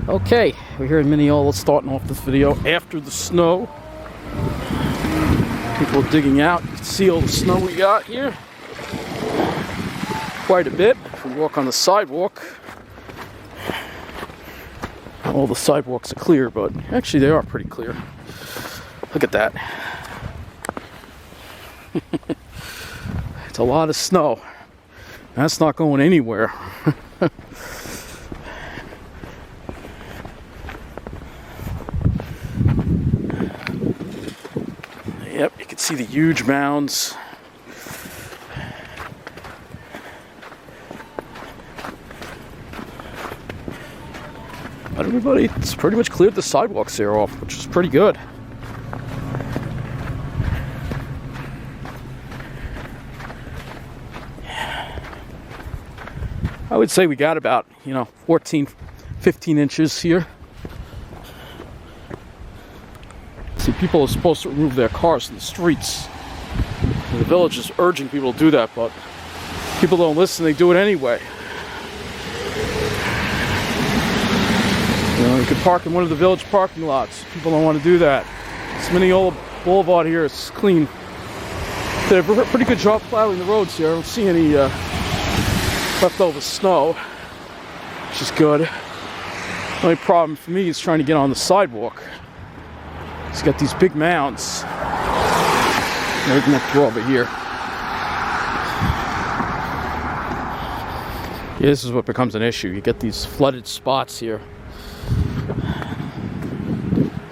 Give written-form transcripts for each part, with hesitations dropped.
Okay, we're here in Mineola, starting off this video after the snow. People digging out. You can see all the snow we got here. Quite a bit. If we walk on the sidewalk, all the sidewalks are clear, but actually they are pretty clear. Look at that. It's a lot of snow. That's not going anywhere. Yep, you can see the huge mounds. But everybody, it's pretty much cleared the sidewalks here off, which is pretty good. I would say we got about, 14, 15 inches here. See, people are supposed to remove their cars from the streets. The village is urging people to do that, but people don't listen, they do it anyway. You can park in one of the village parking lots. People don't want to do that. This Mineola Boulevard here is clean. They did a pretty good job plowing the roads here. I don't see any leftover snow, which is good. The only problem for me is trying to get on the sidewalk. It's got these big mounds. Right next door over here. Yeah, this is what becomes an issue. You get these flooded spots here.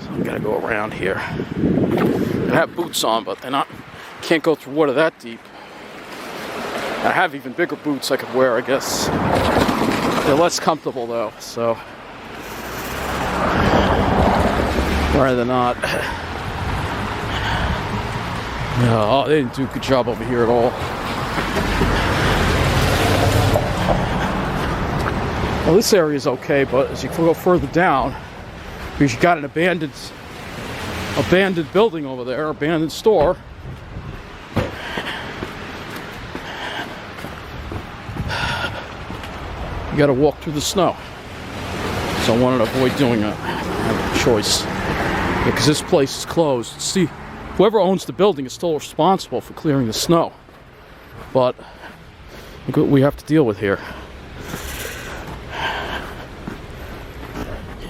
So I gotta go around here. I have boots on, but they're not. Can't go through water that deep. I have even bigger boots I could wear, I guess. They're less comfortable though, so rather not. No, they didn't do a good job over here at all. Well, this area is okay, but as you go further down, because you got an abandoned building over there, abandoned store. You got to walk through the snow. So I wanted to avoid doing that. I have a choice. Because this place is closed. See, whoever owns the building is still responsible for clearing the snow. But look what we have to deal with here.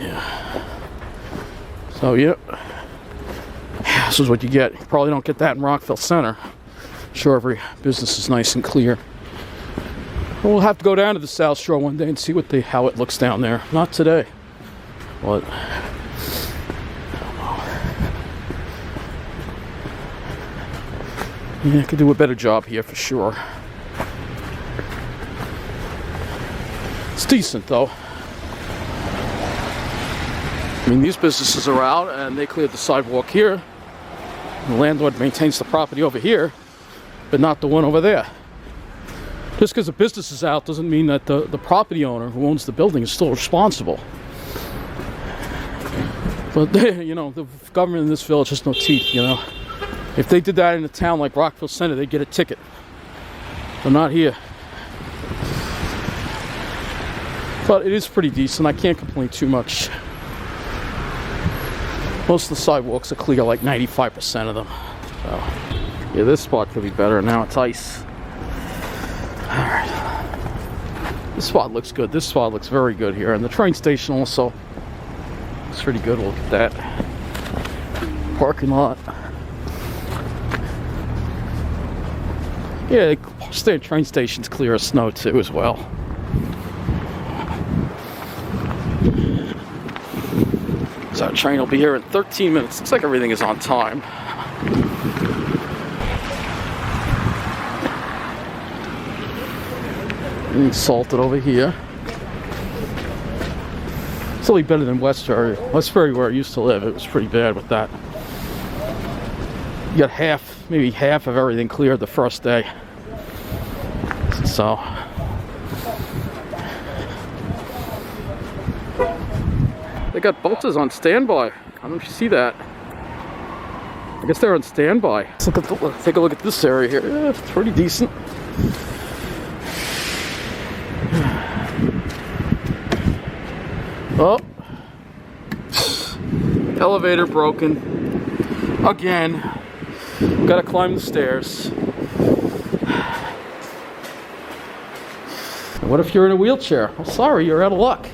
Yeah. So, yep. This is what you get. You probably don't get that in Rockville Center. I'm sure every business is nice and clear. We'll have to go down to the South Shore one day and see how it looks down there. Not today, but I don't know. Yeah, I could do a better job here for sure. It's decent though. I mean, these businesses are out and they cleared the sidewalk here. The landlord maintains the property over here, but not the one over there. Just because the business is out doesn't mean that the property owner who owns the building is still responsible. But the government in this village has no teeth, If they did that in a town like Rockville Center, they'd get a ticket. But not here. But it is pretty decent. I can't complain too much. Most of the sidewalks are clear, like 95% of them. So, yeah, this spot could be better. Now it's ice. Alright. This spot looks good. This spot looks very good here. And the train station also looks pretty good. Look at that. Parking lot. Yeah, the train station's clear of snow too as well. So our train will be here in 13 minutes. Looks like everything is on time. Salted over here. It's only better than Westbury. Westbury, where I used to live, it was pretty bad with that. You got maybe half of everything cleared the first day. So they got bolters on standby. I don't know if you see that. I guess they're on standby. Let's take a look at this area here. Yeah, it's pretty decent. Oh, elevator broken again. Gotta climb the stairs. What if you're in a wheelchair? Well, sorry, you're out of luck.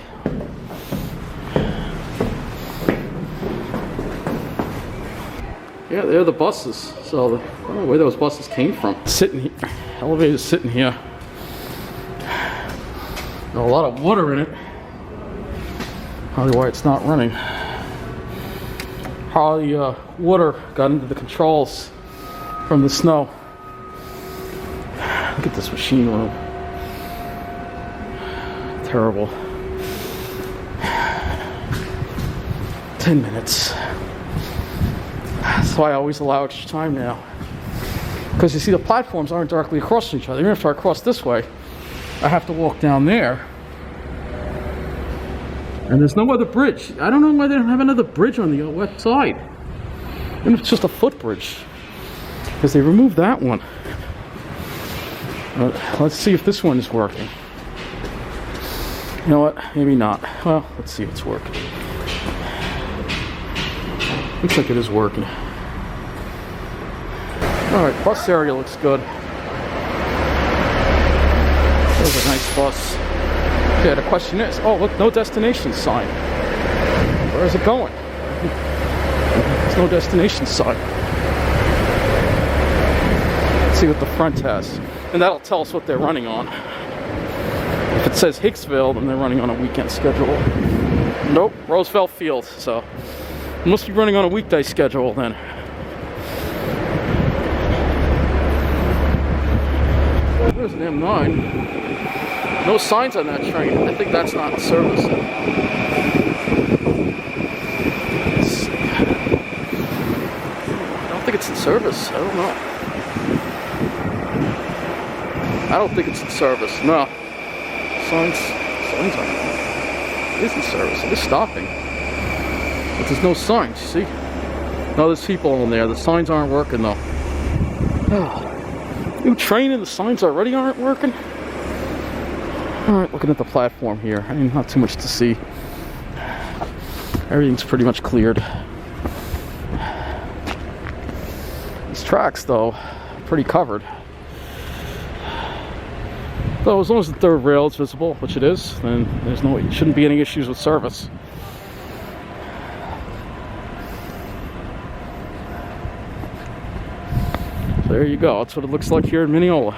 Yeah, they're the buses. So I don't know where those buses came from. Sitting here, elevator's sitting here. A lot of water in it. Probably why it's not running. Probably water got into the controls from the snow. Look at this machine room. Terrible. 10 minutes. That's why I always allow extra time now. Because you see, the platforms aren't directly across from each other. Even if I cross this way, I have to walk down there. And there's no other bridge. I don't know why they don't have another bridge on the west side. Even if it's just a footbridge. Because they removed that one. Let's see if this one is working. You know what? Maybe not. Well, let's see if it's working. Looks like it is working. Alright, bus area looks good. There's a nice bus. Okay, the question is, oh look, no destination sign. Where is it going? There's no destination sign. Let's see what the front has. And that'll tell us what they're running on. If it says Hicksville, then they're running on a weekend schedule. Nope, Roosevelt Field, so it must be running on a weekday schedule then. There's an M9. No signs on that train. I think that's not in service. I don't think it's in service. I don't know. I don't think it's in service. No. Signs aren't. It is in service. It is stopping. But there's no signs, see? No, there's people on there. The signs aren't working though. New train and the signs already aren't working? Alright, looking at the platform here. I mean, not too much to see. Everything's pretty much cleared. These tracks, though, pretty covered. Though, as long as the third rail is visible, which it is, then there shouldn't be any issues with service. So there you go. That's what it looks like here in Mineola.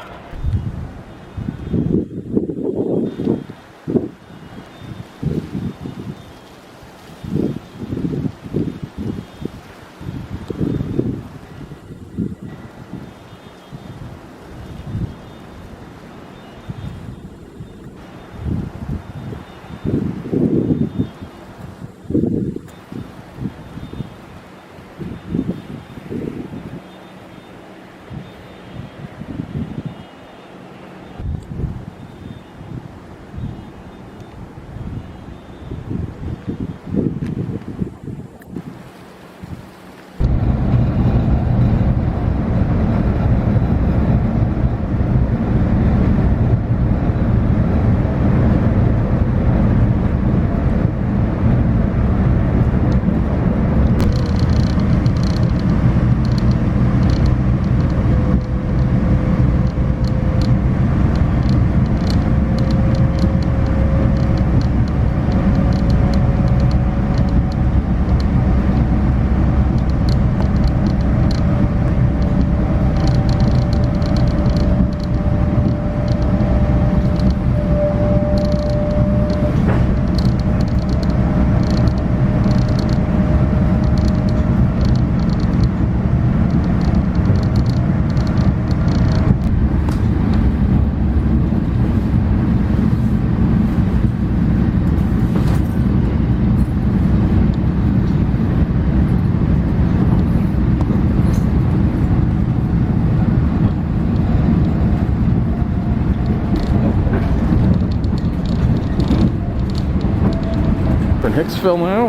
in Hicksville now.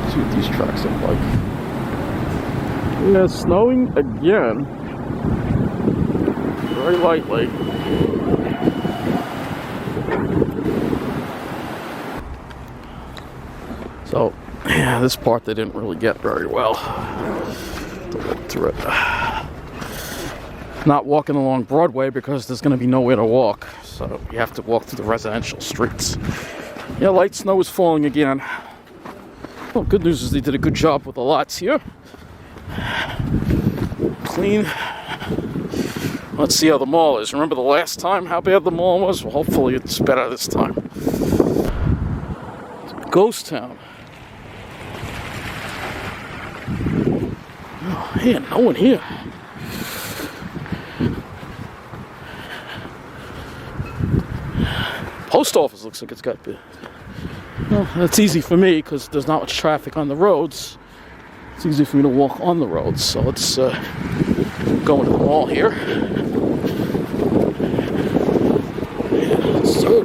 Let's see what these tracks look like. Yeah, it's snowing again. Very lightly. So, yeah, this part they didn't really get very well. To walk through it. Not walking along Broadway because there's going to be nowhere to walk. So you have to walk through the residential streets. Yeah, light snow is falling again. Well, good news is they did a good job with the lots here. Clean. Let's see how the mall is. Remember the last time how bad the mall was? Well, hopefully it's better this time. It's a ghost town. Oh, yeah, no one here. Post office looks like it's got big. Well, that's easy for me because there's not much traffic on the roads. It's easy for me to walk on the roads. So let's go into the mall here. Yeah, so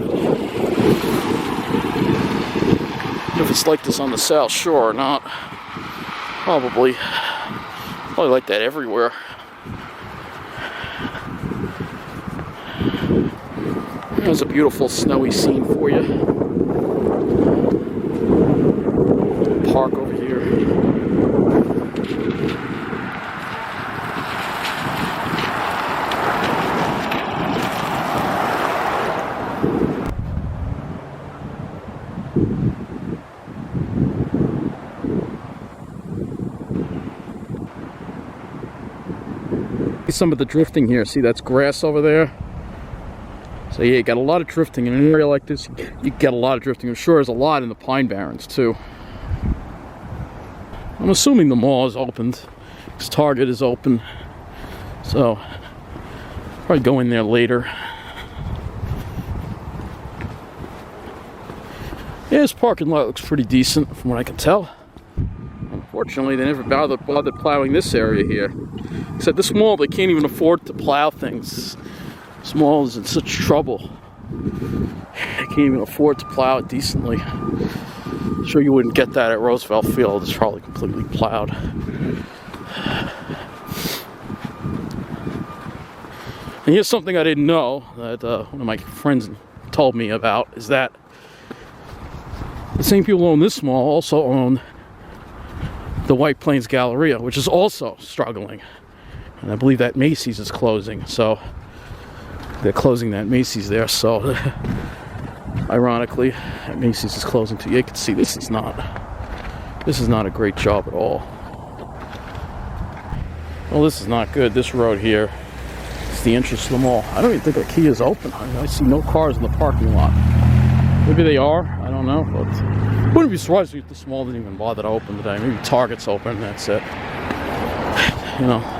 if it's like this on the South Shore or not. Probably like that everywhere. There's a beautiful snowy scene for you. Park over here. Some of the drifting here. See, that's grass over there. So yeah, you got a lot of drifting in an area like this. You get a lot of drifting. I'm sure there's a lot in the Pine Barrens too. I'm assuming the mall is opened because Target is open. So probably go in there later. Yeah, this parking lot looks pretty decent from what I can tell. Unfortunately, they never bothered plowing this area here. Except this mall, they can't even afford to plow things. This mall is in such trouble. They can't even afford to plow it decently. I'm sure you wouldn't get that at Roosevelt Field. It's probably completely plowed. And here's something I didn't know that one of my friends told me about, is that the same people who own this mall also own the White Plains Galleria, which is also struggling. And I believe that Macy's is closing, so they're closing that Macy's there. So ironically, that Macy's is closing too. You can see this is not a great job at all. Well, this is not good. This road here is the entrance to the mall. I don't even think the key is open. I see no cars in the parking lot. Maybe they are. I don't know, but wouldn't be surprised if this mall didn't even bother to open today. Maybe Target's open. That's it. You know.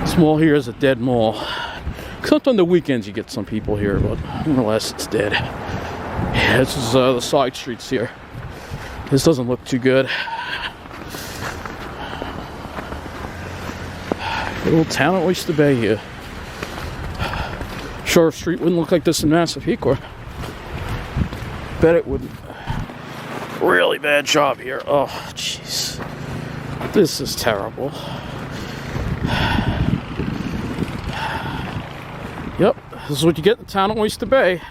This mall here is a dead mall. Except on the weekends you get some people here, but more or less it's dead. Yeah, this is the side streets here. This doesn't look too good. Little town of Oyster Bay here. Shore Street wouldn't look like this in Massapequa. Bet it wouldn't. Really bad job here. Oh, jeez. This is terrible. Yep, this is what you get in the town of Oyster Bay.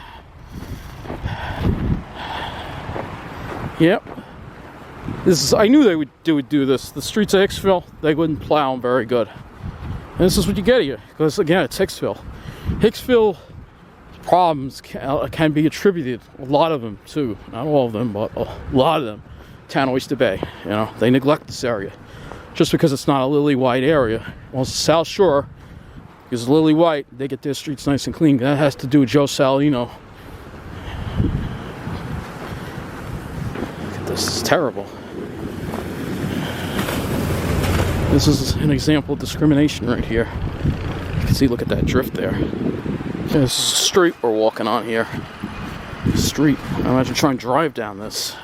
Yep. I knew they would do this. The streets of Hicksville, they wouldn't plow them very good. And this is what you get here. Because again, it's Hicksville. Hicksville problems can be attributed, a lot of them too, not all of them, but a lot of them, town of Oyster Bay. You know, they neglect this area. Just because it's not a lily white area. Well, it's the South Shore. Because Lily White, they get their streets nice and clean. That has to do with Joe Salino. This is terrible. This is an example of discrimination right here. You can see, look at that drift there. This is a street we're walking on here. Street. Imagine trying to drive down this.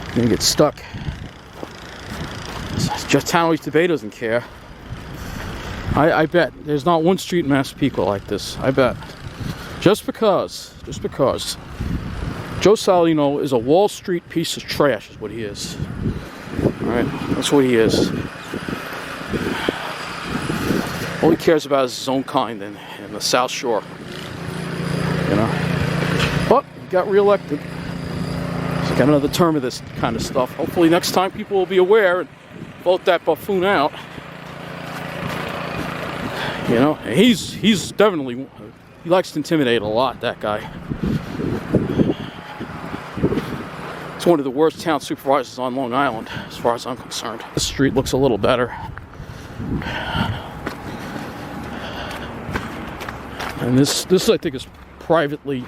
You're gonna get stuck. Just town of Oyster Bay doesn't care. I bet there's not one street in Massapequa like this. I bet. Just because Joe Salino is a Wall Street piece of trash is what he is. Alright, that's what he is. All he cares about is his own kind in the South Shore. You know? But he got reelected. So got another term of this kind of stuff. Hopefully next time people will be aware and vote that buffoon out. You know, he's definitely, he likes to intimidate a lot, that guy. He's one of the worst town supervisors on Long Island, as far as I'm concerned. This street looks a little better. And this I think is privately,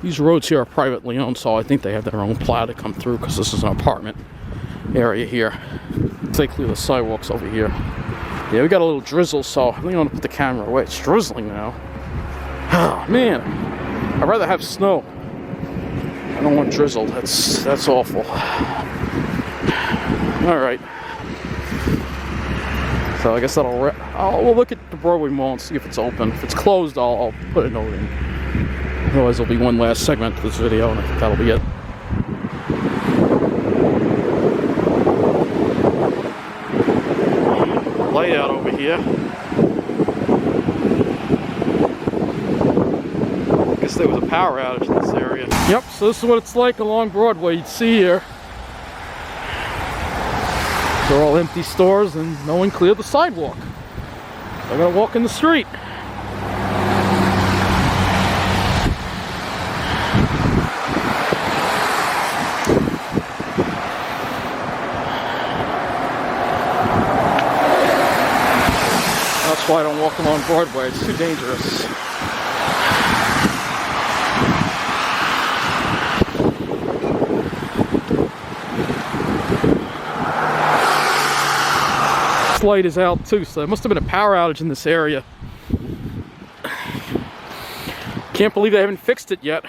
these roads here are privately owned, so I think they have their own plow to come through, because this is an apartment area here. They clear the sidewalks over here. Yeah, we got a little drizzle, so I think I'm gonna put the camera away. It's drizzling now. Oh man, I'd rather have snow. I don't want drizzle. That's awful. All right. So I guess we'll look at the Broadway Mall and see if it's open. If it's closed, I'll put a note in. Otherwise, there'll be one last segment to this video, and I think that'll be it. Layout over here. I guess there was a power outage in this area. Yep, so this is what it's like along Broadway. You'd see here. They're all empty stores and no one cleared the sidewalk. I gotta walk in the street. That's why I don't walk along Broadway. It's too dangerous. This light is out too, so there must have been a power outage in this area. Can't believe they haven't fixed it yet.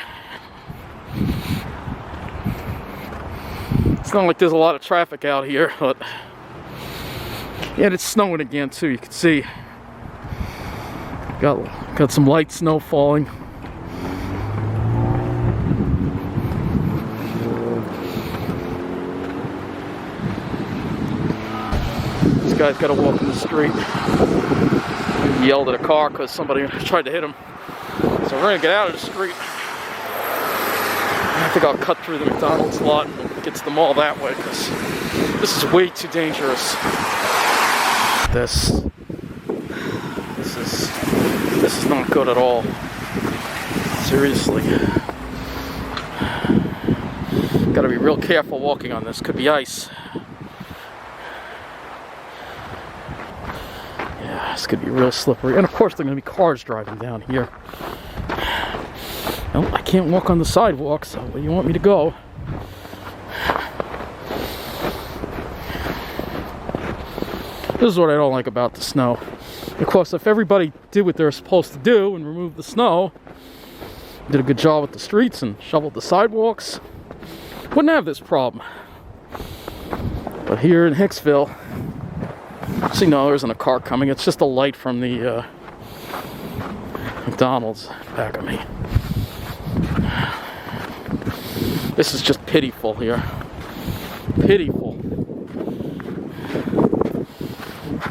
It's not like there's a lot of traffic out here, but yeah, it's snowing again too. You can see got some light snow falling. This guy's got to walk in the street. He yelled at a car because somebody tried to hit him. So we're gonna get out of the street. I think I'll cut through the McDonald's lot and get to the mall that way, because this is way too dangerous. This is not good at all. Seriously. Gotta be real careful walking on this. Could be ice. Yeah, this could be real slippery. And of course there are gonna be cars driving down here. No, I can't walk on the sidewalk, so where do you want me to go? This is what I don't like about the snow. Of course, if everybody did what they're supposed to do and removed the snow, did a good job with the streets and shoveled the sidewalks, wouldn't have this problem. But here in Hicksville, see, no, there isn't a car coming. It's just a light from the McDonald's back of me. This is just pitiful here. Pitiful.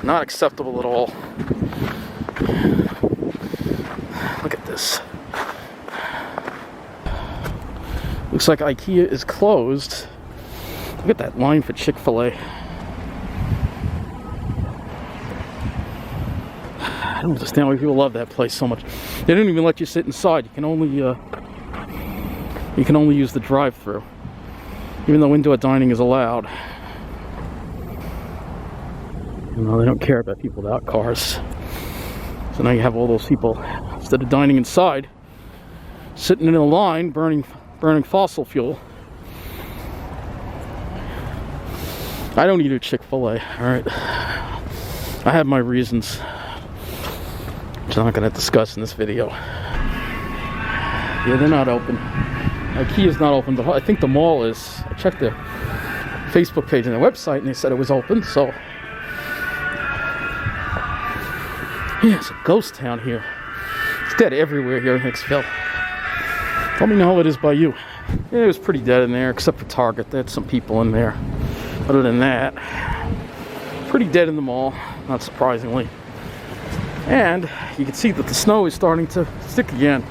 Not acceptable at all. Look at this. Looks like IKEA is closed. Look at that line for Chick-fil-A. I don't understand why people love that place so much. They don't even let you sit inside. You can only use the drive-thru, even though indoor dining is allowed. No, they don't care about people without cars. So now you have all those people, instead of dining inside, sitting in a line, burning fossil fuel. I don't eat at Chick-fil-A, alright? I have my reasons, which I'm not going to discuss in this video. Yeah, they're not open. IKEA's not open, but I think the mall is. I checked their Facebook page and their website, and they said it was open, so... Yeah, it's a ghost town here. It's dead everywhere here in Hicksville. Let me know how it is by you. Yeah, it was pretty dead in there, except for Target. They had some people in there. Other than that, pretty dead in the mall, not surprisingly. And you can see that the snow is starting to stick again.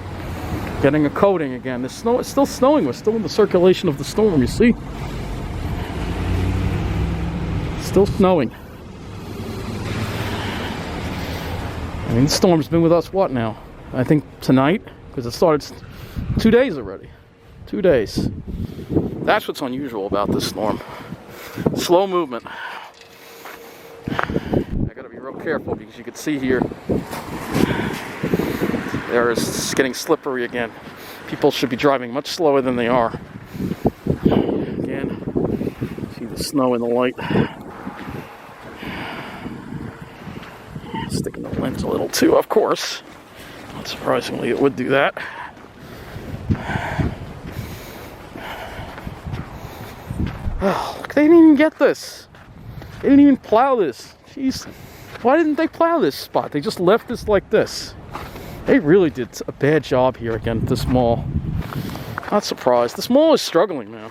getting a coating again. The snow, it's still snowing. We're still in the circulation of the storm, you see? Still snowing. I mean, the storm's been with us, what now? I think tonight, because it started 2 days already. 2 days. That's what's unusual about this storm. Slow movement. I gotta be real careful because you can see here, there is getting slippery again. People should be driving much slower than they are. Again, see the snow in the light. Sticking the lens a little too, of course. Not surprisingly, it would do that. Oh, look, they didn't even get this. They didn't even plow this. Jeez. Why didn't they plow this spot? They just left this like this. They really did a bad job here again at this mall. Not surprised. This mall is struggling now.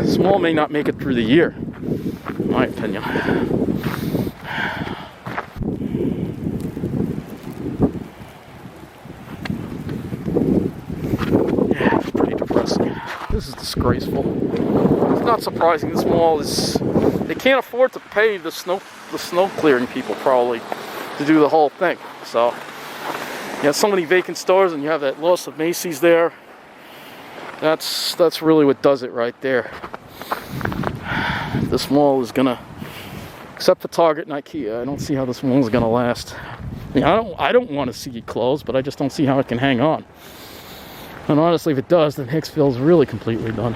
This mall may not make it through the year, in my opinion. Yeah, it's pretty depressing. This is disgraceful. It's not surprising. This mall is... They can't afford to pay the snow clearing people probably to do the whole thing. So you have so many vacant stores, and you have that loss of Macy's there. That's really what does it right there. This mall is gonna, except for Target and IKEA, I don't see how this mall is gonna last. I mean, I don't want to see it close, but I just don't see how it can hang on. And honestly, if it does, then Hicksville's really completely done.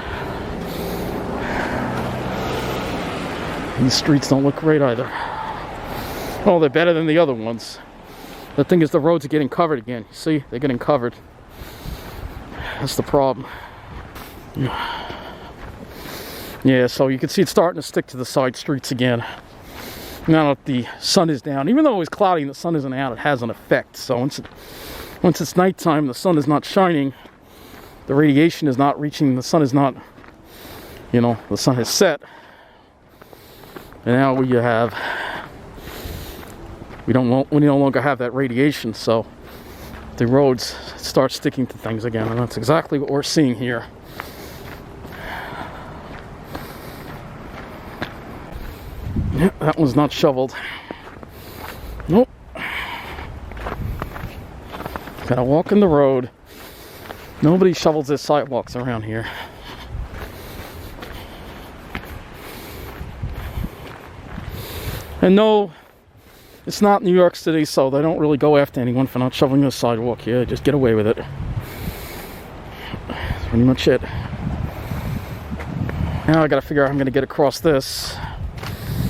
These streets don't look great either. Oh, they're better than the other ones. The thing is, the roads are getting covered again. You see, they're getting covered. That's the problem. Yeah, so you can see it's starting to stick to the side streets again. Now that the sun is down, even though it was cloudy and the sun isn't out, it has an effect. So once it's nighttime, the sun is not shining, the radiation is not reaching, the sun is not, you know, the sun has set. And now we no longer have that radiation, so the roads start sticking to things again, and that's exactly what we're seeing here. Yeah, that one's not shoveled. Nope. Gotta walk in the road. Nobody shovels their sidewalks around here. And no, it's not New York City, so they don't really go after anyone for not shoveling the sidewalk here. Just get away with it. That's pretty much it. Now I gotta figure out how I'm gonna get across this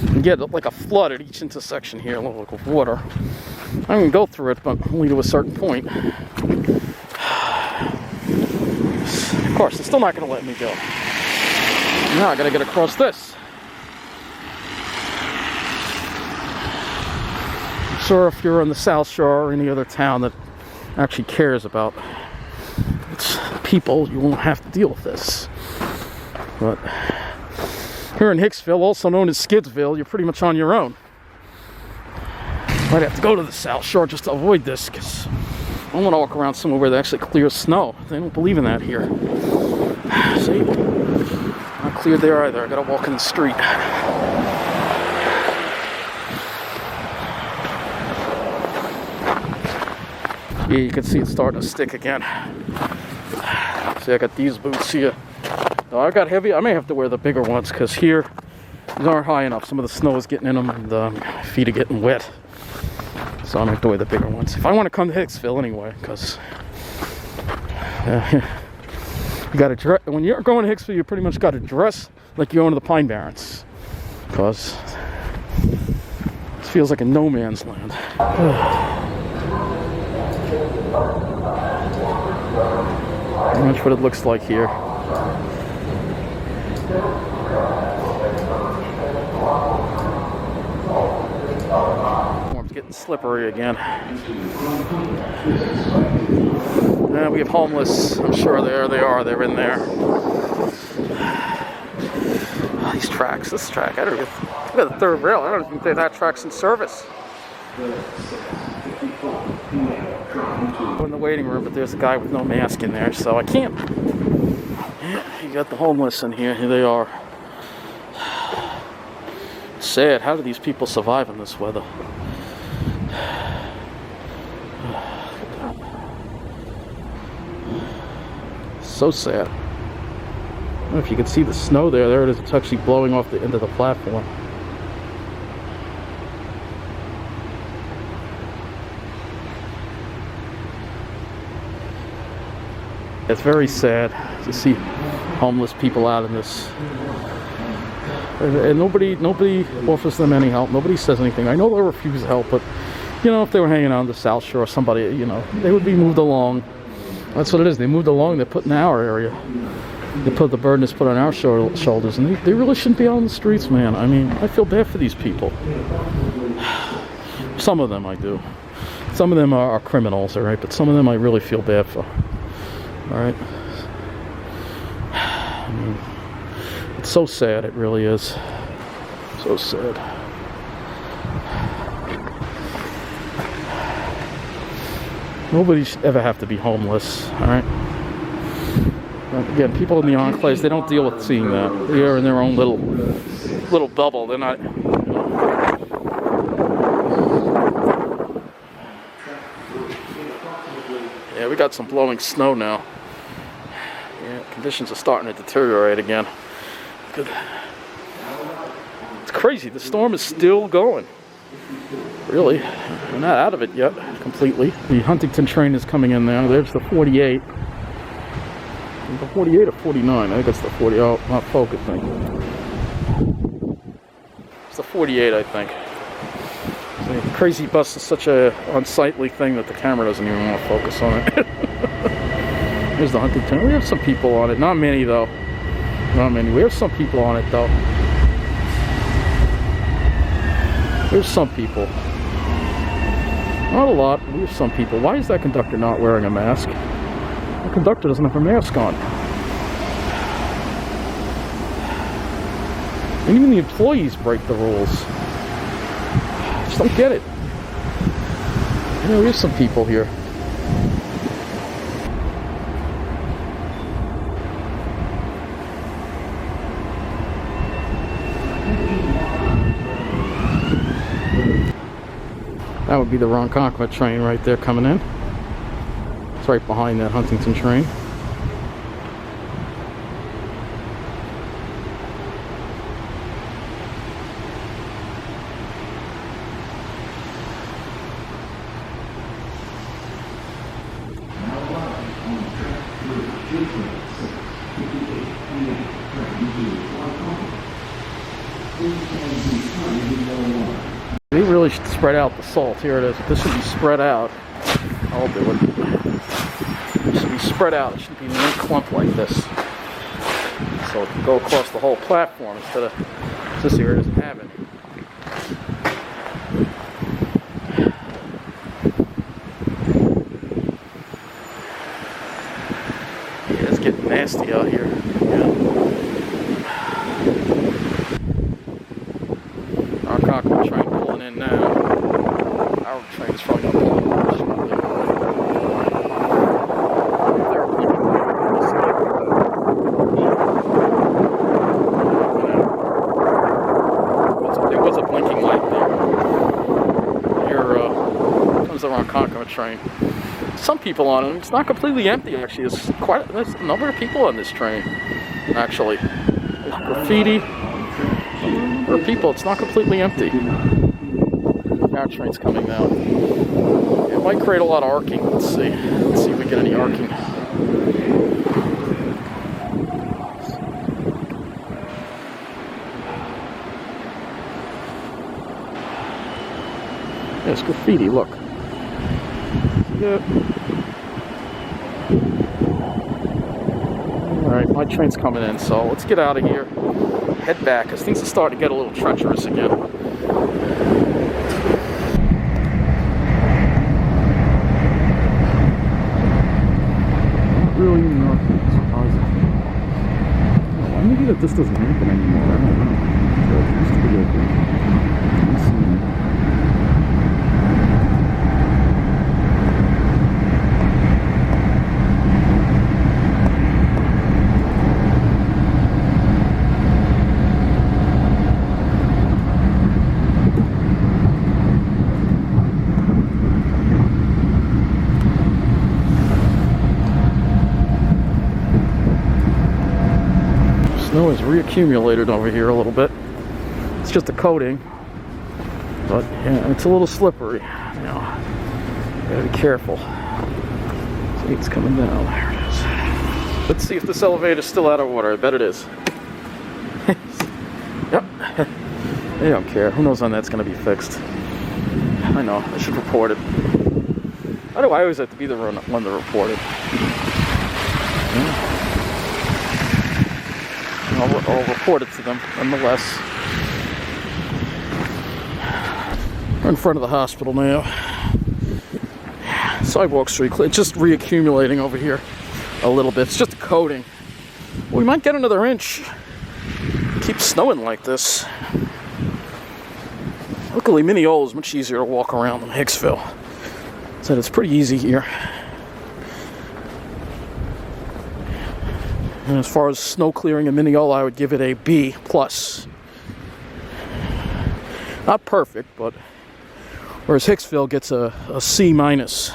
and get like a flood at each intersection here, a little like water. I can go through it, but only to a certain point. Of course, they're still not gonna let me go. Now I gotta get across this. Sure, if you're on the South Shore or any other town that actually cares about its people, you won't have to deal with this. But here in Hicksville, also known as Skidsville, you're pretty much on your own. Might have to go to the South Shore just to avoid this, because I want to walk around somewhere where they actually clear snow. They don't believe in that here. See? Not cleared there either. I gotta walk in the street. Yeah, you can see it's starting to stick again. See, I got these boots here. No, I got heavy. I may have to wear the bigger ones because here these aren't high enough. Some of the snow is getting in them and the feet are getting wet. So I'm going to have to wear the bigger ones. If I want to come to Hicksville anyway, because you got to dress. When you're going to Hicksville, you pretty much got to dress like you're going to the Pine Barrens. Because it feels like a no man's land. Pretty much what it looks like here. It's getting slippery again. And we have homeless. I'm sure they are. They're in there. Oh, these tracks. This track. I don't even. Look at the third rail. I don't even think that track's in service. We're in the waiting room, but there's a guy with no mask in there, so I can't. Yeah, you got the homeless in here. Here they are. Sad. How do these people survive in this weather? So sad. I don't know if you can see the snow there. There it is. It's actually blowing off the end of the platform. It's very sad to see homeless people out in this, and nobody offers them any help. Nobody says anything. I know they refuse help, but you know, if they were hanging out on the South Shore, somebody, you know, they would be moved along. That's what it is. They moved along. They're put in our area. They put the burden is put on our shoulders, and they really shouldn't be out on the streets, man. I mean, I feel bad for these people. Some of them I do. Some of them are criminals, all right, but some of them I really feel bad for. All right. I mean, it's so sad. It really is. So sad. Nobody should ever have to be homeless. All right. But again, people in the enclaves, they don't deal with seeing that. They're in their own little bubble. They're not. Yeah, we got some blowing snow now. Yeah, conditions are starting to deteriorate again. It's crazy. The storm is still going. Really, we're not out of it yet completely. The Huntington train is coming in now. There's the 48. The 48 or 49? I think it's the 40. Oh, not focusing. It's the 48, I think. The crazy bus is such a unsightly thing that the camera doesn't even want to focus on it. Here's the Huntington. We have some people on it. Not many, though. Not many. We have some people on it, though. There's some people. Not a lot, but we have some people. Why is that conductor not wearing a mask? The conductor doesn't have a mask on. And even the employees break the rules. I just don't get it. You know, we have some people here. That would be the Ronkonkoma train right there coming in. It's right behind that Huntington train. We really should spread out the salt. Here it is. This should be spread out. I'll do it. It should be spread out. It shouldn't be in one clump like this. So it can go across the whole platform instead of this area doesn't have it. Yeah, it's getting nasty out here. Yeah. Our Ronkonkoma train pulling in now. Our train's probably not pulling in shortly. There was a blinking light there. Here comes the Ronkonkoma train. Some people on it. It's not completely empty, actually. There's a number of people on this train, actually. There's graffiti. There are people. It's not completely empty. Our train's coming now. It might create a lot of arcing. Let's see. Let's see if we get any arcing. There's graffiti. Look. Yeah. All right, my train's coming in, so let's get out of here. Head back, because things are starting to get a little treacherous again. Really not surprising. Why maybe that this doesn't happen anymore? I don't know. It used to be okay. Let's see. Snow has reaccumulated over here a little bit. It's just a coating, but yeah, it's a little slippery. You know, gotta be careful. See, it's coming down. There it is. Let's see if this elevator's still out of order. I bet it is. Yep. They don't care. Who knows when that's going to be fixed? I know. I should report it. Why do I always have to be the one to report it? Yeah. I'll report it to them nonetheless. We're in front of the hospital now. Sidewalks pretty clear. It's just reaccumulating over here a little bit. It's just a coating. We might get another inch. Keep snowing like this. Luckily, Mineola is much easier to walk around than Hicksville. So it's pretty easy here. And as far as snow clearing in Mineola, I would give it a B+. Not perfect, but whereas Hicksville gets a C-. Alright.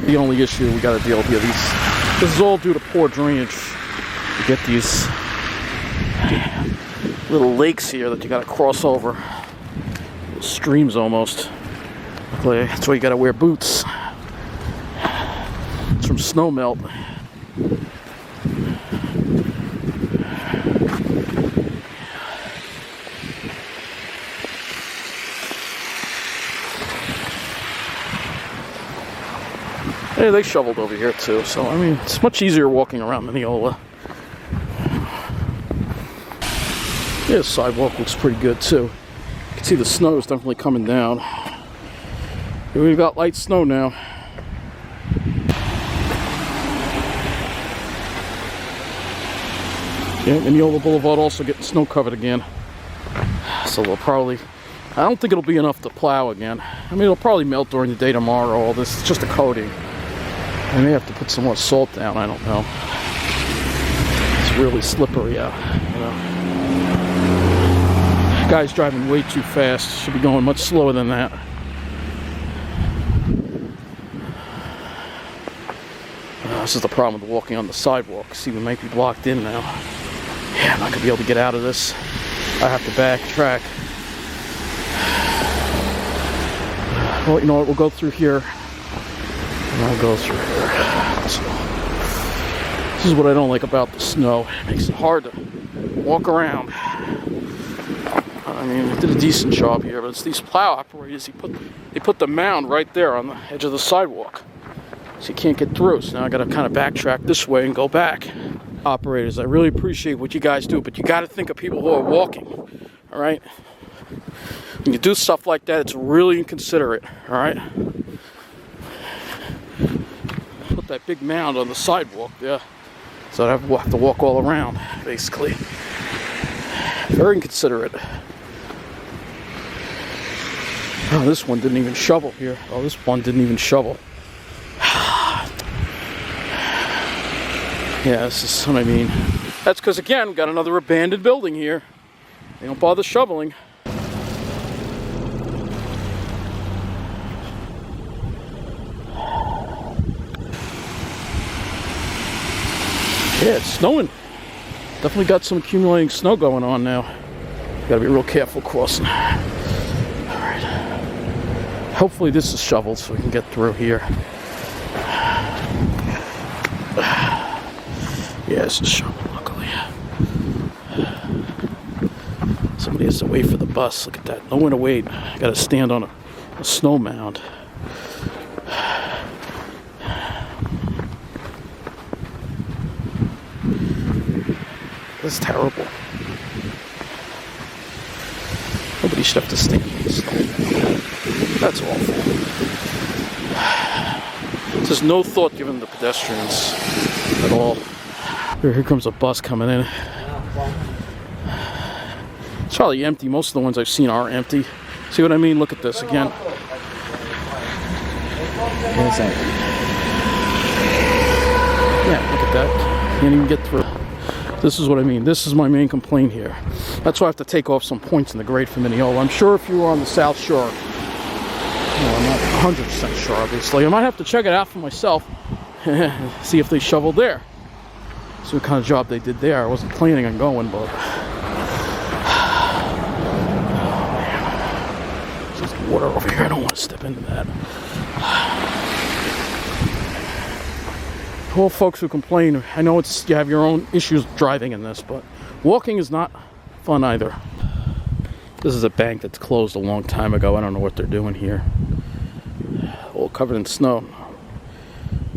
The only issue we got to deal with here, this is all due to poor drainage. You get these little lakes here that you got to cross over. Streams almost. Luckily, that's why you got to wear boots. It's from snow melt. Hey, they shoveled over here too, so I mean, it's much easier walking around Mineola. Yeah, the sidewalk looks pretty good too. You can see the snow is definitely coming down. We've got light snow now. Yeah, Mineola Boulevard also getting snow covered again. So we'll probably, I don't think it'll be enough to plow again. I mean, it'll probably melt during the day tomorrow. All this, it's just a coating. I may have to put some more salt down, I don't know. It's really slippery out, you know. Guy's driving way too fast. Should be going much slower than that. This is the problem with walking on the sidewalk. See, we might be blocked in now. Yeah, I'm not going to be able to get out of this. I have to backtrack. Well, you know what? We'll go through here. And I'll go through here. So, this is what I don't like about the snow. It makes it hard to walk around. I mean, they did a decent job here, but it's these plow operators. They put the mound right there on the edge of the sidewalk. So you can't get through. So now I got to kind of backtrack this way and go back. Operators, I really appreciate what you guys do, but you got to think of people who are walking. All right? When you do stuff like that, it's really inconsiderate. All right? Put that big mound on the sidewalk there, so I have to walk all around, basically. Very inconsiderate. Oh, this one didn't even shovel here. Oh, this one didn't even shovel. Yeah, this is what I mean. That's because, again, we got another abandoned building here. They don't bother shoveling. Yeah, it's snowing. Definitely got some accumulating snow going on now. Gotta be real careful crossing. Alright. Hopefully this is shoveled so we can get through here. Yeah, this is shoveled, luckily. Somebody has to wait for the bus. Look at that. No one to wait. I gotta stand on a snow mound. That's terrible. Nobody should have to stand in the snow. That's awful. There's no thought given to pedestrians at all. Here comes a bus coming in. It's probably empty. Most of the ones I've seen are empty. See what I mean? Look at this again. Yeah, look at that. Can't even get through. This is what I mean. This is my main complaint here. That's why I have to take off some points in the grade for Mineola. I'm sure if you were on the South Shore, I'm not 100% sure, obviously. I might have to check it out for myself. See if they shoveled there. See what kind of job they did there. I wasn't planning on going, but there's just water over here. I don't want to step into that. All folks who complain, I know it's you have your own issues driving in this, but walking is not fun either. This is a bank that's closed a long time ago. I don't know what they're doing here. All covered in snow.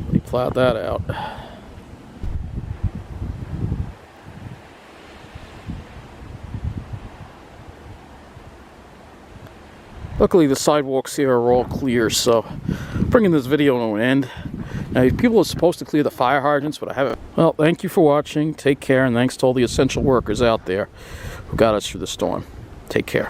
They plowed that out. Luckily the sidewalks here are all clear, so bringing this video to an end. Now people are supposed to clear the fire hydrants, but I haven't. Well, thank you for watching. Take care, and thanks to all the essential workers out there who got us through the storm. Take care.